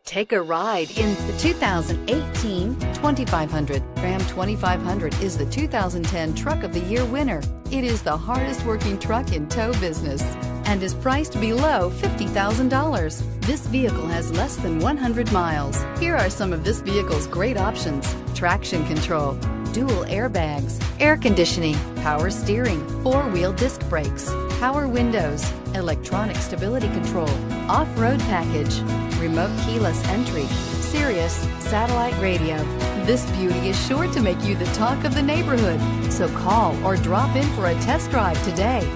Take a ride in the 2018 2500. Ram 2500 is the 2010 Truck of the Year winner. It is the hardest working truck in tow business and is priced below $50,000. This vehicle has less than 100 miles. Here are some of this vehicle's great options: traction control, dual airbags, air conditioning, power steering, four-wheel disc brakes, power windows, electronic stability control, off-road package, remote keyless entry, Sirius satellite radio. This beauty is sure to make you the talk of the neighborhood. So call or drop in for a test drive today.